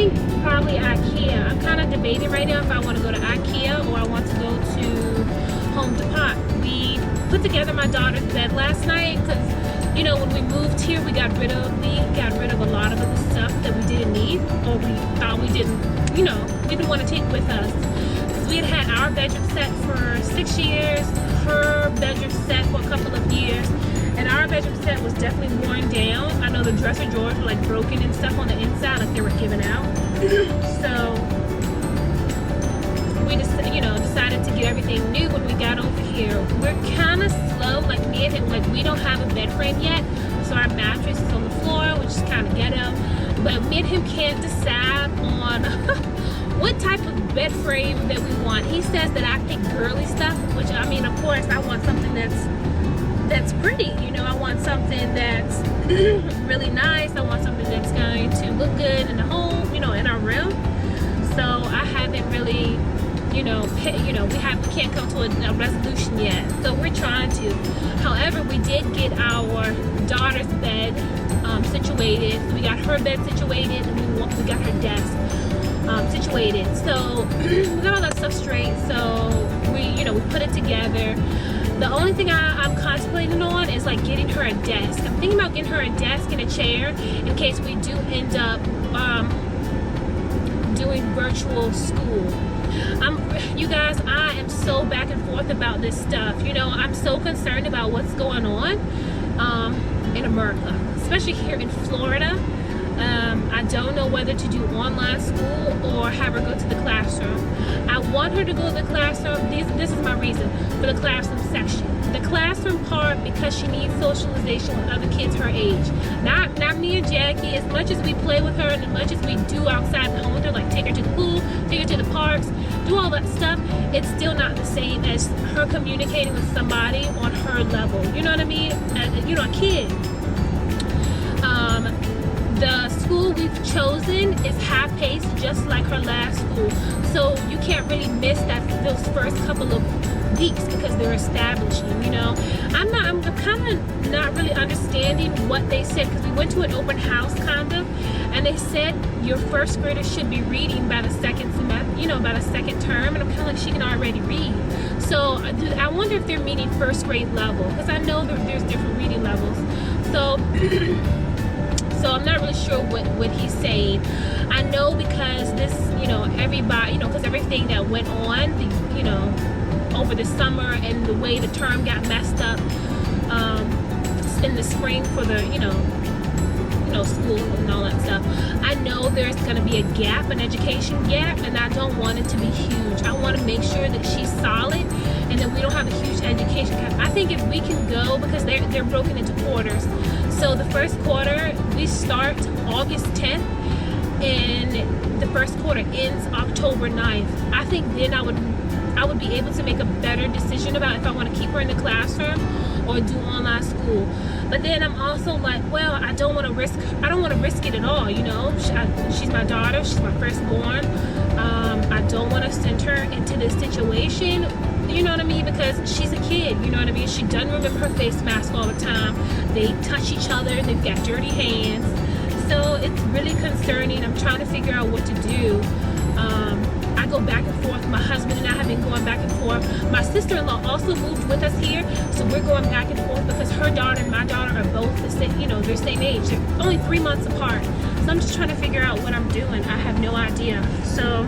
think probably IKEA. I'm kind of debating right now if I want to go to IKEA or I want to go to Home Depot. We put together my daughter's bed last night because, you know, when we moved here, we got rid of a lot of the stuff that we didn't need, or we thought we didn't, you know, we didn't want to take with us. Because we had our bedroom set for 6 years, her bedroom set for a couple of years, and our bedroom set was definitely worn down. I know the dresser drawers were like broken and stuff on the inside, like they were giving out. So we just, you know, decided to get everything new when we got over here. We're kind of slow, like me and him, like we don't have a bed frame yet, so our mattress is on the floor, which is kind of ghetto. But me and him can't decide on what type of bed frame that we want. He says that I pick girly stuff, which, I mean, of course, I want something that's pretty, you know. I want something that's really nice. I want something that's going to look good in the home, you know, in our room. So I haven't really, you know, we can't come to a resolution yet. So we're trying to. However, we did get our daughter's bed situated. So we got her bed situated, and we got her desk situated. So we got all that stuff straight. So we put it together. The only thing I'm contemplating on is like getting her a desk. I'm thinking about getting her a desk and a chair in case we do end up doing virtual school. You guys, I am so back and forth about this stuff. You know, I'm so concerned about what's going on in America, especially here in Florida. I don't know whether to do online school or have her go to the classroom. I want her to go to the classroom. This is my reason for the classroom section. The classroom part because she needs socialization with other kids her age. Not me and Jackie. As much as we play with her and as much as we do outside the home with her, like take her to the pool, take her to the parks, do all that stuff, it's still not the same as her communicating with somebody on her level. You know what I mean? You know, a kid. The school we've chosen is half-paced, just like her last school. So you can't really miss those first couple of weeks because they're establishing, you know. I'm kind of not really understanding what they said, because we went to an open house kind of, and they said your first grader should be reading by the second semester, you know, by the second term, and I'm kind of like, she can already read. So I wonder if they're meaning first grade level, because I know there's different reading levels. So I'm not really sure what he's saying. I know because this, you know, everybody, you know, because everything that went on, you know, over the summer and the way the term got messed up in the spring for the, you know, school and all that stuff. I know there's going to be a gap, an education gap, and I don't want it to be huge. I want to make sure that she's solid and that we don't have a huge education gap. I think if we can go, because they're broken into quarters. So the first quarter, we start August 10th, and the first quarter ends October 9th. I think then I would be able to make a better decision about if I want to keep her in the classroom or do online school. But then I'm also like, well, I don't want to risk it at all, you know. She's my daughter, she's my firstborn. I don't want to send her into this situation, you know what I mean, because she's a kid, you know what I mean. She doesn't remember her face mask all the time. They touch each other, they've got dirty hands. So it's really concerning. I'm trying to figure out what to do. I go back and forth. My husband and I have been going back and forth. My sister-in-law also moved with us here, so we're going back and forth because her daughter and my daughter are both the same, you know, they're same age. They're only 3 months apart. So I'm just trying to figure out what I'm doing. I have no idea. So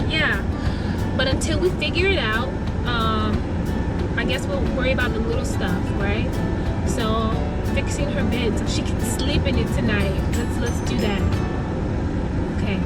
yeah, but until we figure it out, I guess we'll worry about the little stuff, right? So fixing her bed so she can sleep in it tonight. Let's do that. Okay.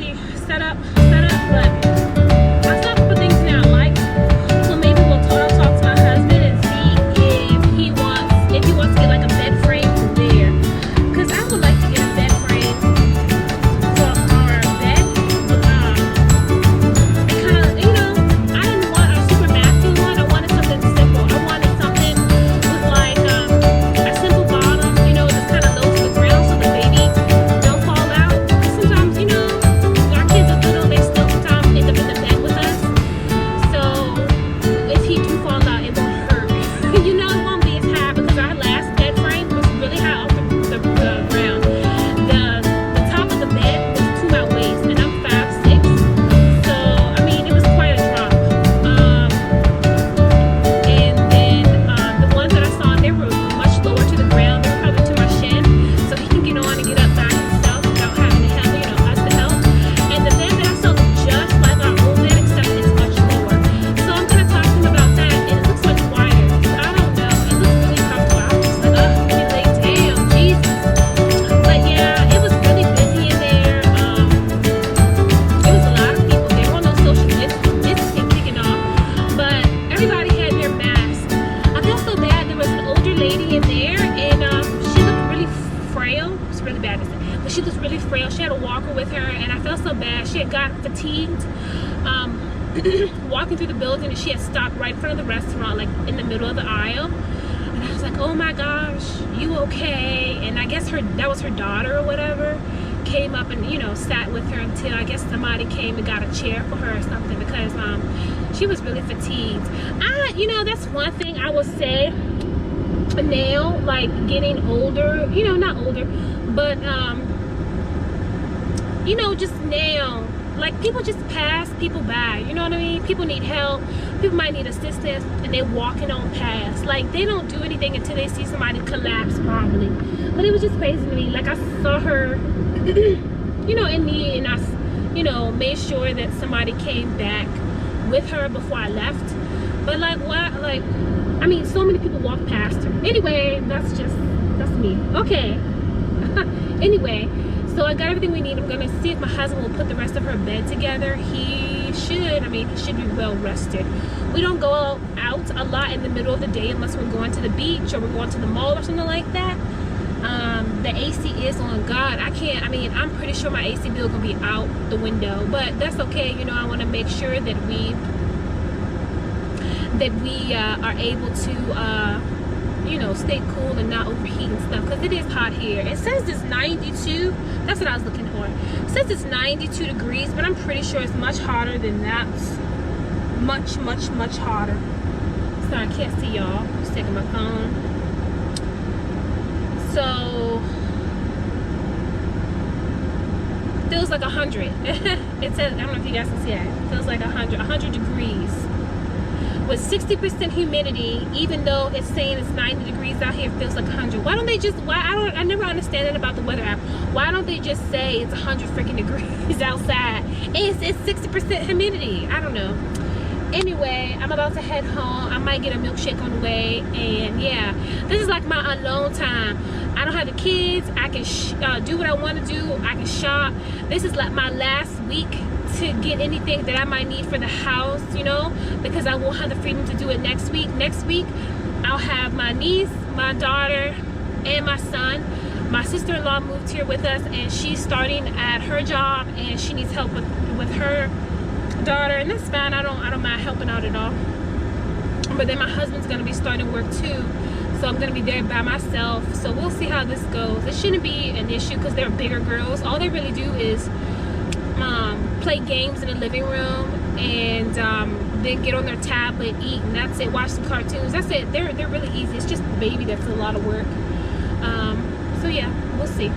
already set up, but I saw a couple things now. Like, so maybe I'll talk to my husband and see if he wants to get like a bed frame from there. Cause I would like to get a bed frame for our bed. It kind of, you know, I didn't want a super masculine one. I wanted something simple. I wanted something with like a simple bottom, you know, just kind of low to the ground so the baby don't fall out. Sometimes, you know, our kids are little, they still sometimes end up in the bed with us. So if he do fall out, it won't hurt. You know, it won't be as high because our last bed frame was really high off the ground. The top of the bed was to my waist, and I'm 5'6", so I mean it was quite a drop. And then the ones that I saw, they were much lower to the ground. They were probably to my shin, so he can get on and get up by himself without having to help, you know, us to help. And the bed that I saw was just like our old bed, except it's much lower. So I'm gonna talk to him about that, and it looks much wider. I don't know. It looks really comfortable. I was just like, oh, let me lay down, Jesus. But yeah, it was really busy in there. It was a lot of people. There were no social distancing kicking off, but everybody had their masks. I felt so bad. There was an older lady in there, and she looked really frail. It's really bad to say, but she looked really frail. She had a walker with her, and I felt so bad. She had got fatigued walking through the building, and she had stopped right in front of the restaurant, like in the middle of the aisle. And I was like, oh my gosh, you okay? And I guess that was her daughter or whatever, came up and, you know, sat with her until I guess somebody came and got a chair for her or something, because she was really fatigued. You know, that's one thing I would say now, like getting older, you know, not older, but you know, just now, like people just pass people by, you know what I mean? People need help, people might need assistance, and they're walking on past. Like they don't do anything until they see somebody collapse probably. But it was just crazy to me. Like I saw her you know, in need, and I, you know, made sure that somebody came back with her before I left. But like what, like, I mean, so many people walk past her. Anyway, that's me. Okay. Anyway, so I got everything we need. I'm gonna see if my husband will put the rest of her bed together. He should. I mean, he should be well rested. We don't go out a lot in the middle of the day unless we're going to the beach or we're going to the mall or something like that. The AC is on. God, I can't, I mean, I'm pretty sure my AC bill gonna be out the window, but that's okay. You know, I want to make sure that we are able to you know, stay cool and not overheat and stuff, because it is hot here. It says it's 92. That's what I was looking for. It says it's 92 degrees, but I'm pretty sure it's much hotter than that. Much hotter. Sorry, I can't see y'all. I'm just taking my phone. So feels like 100. It says, I don't know if you guys can see that. It feels like 100 degrees. With 60% humidity, even though it's saying it's 90 degrees out here, it feels like 100. Why don't they just, I never understand it about the weather app. Why don't they just say it's 100 freaking degrees outside? It's 60% humidity. I don't know. Anyway, I'm about to head home. I might get a milkshake on the way, and yeah, this is like my alone time. I don't have the kids. I can do what I want to do. I can shop. This is like my last week to get anything that I might need for the house, you know, because I won't have the freedom to do it next week. Next week, I'll have my niece, my daughter, and my son. My sister-in-law moved here with us, and she's starting at her job, and she needs help with her daughter, and that's fine. I don't mind helping out at all. But then my husband's gonna be starting work too, so I'm gonna be there by myself. So we'll see how this goes. It shouldn't be an issue because they're bigger girls. All they really do is play games in the living room, and then get on their tablet, eat, and that's it. Watch some cartoons. That's it. They're really easy. It's just the baby that's a lot of work. So yeah, we'll see.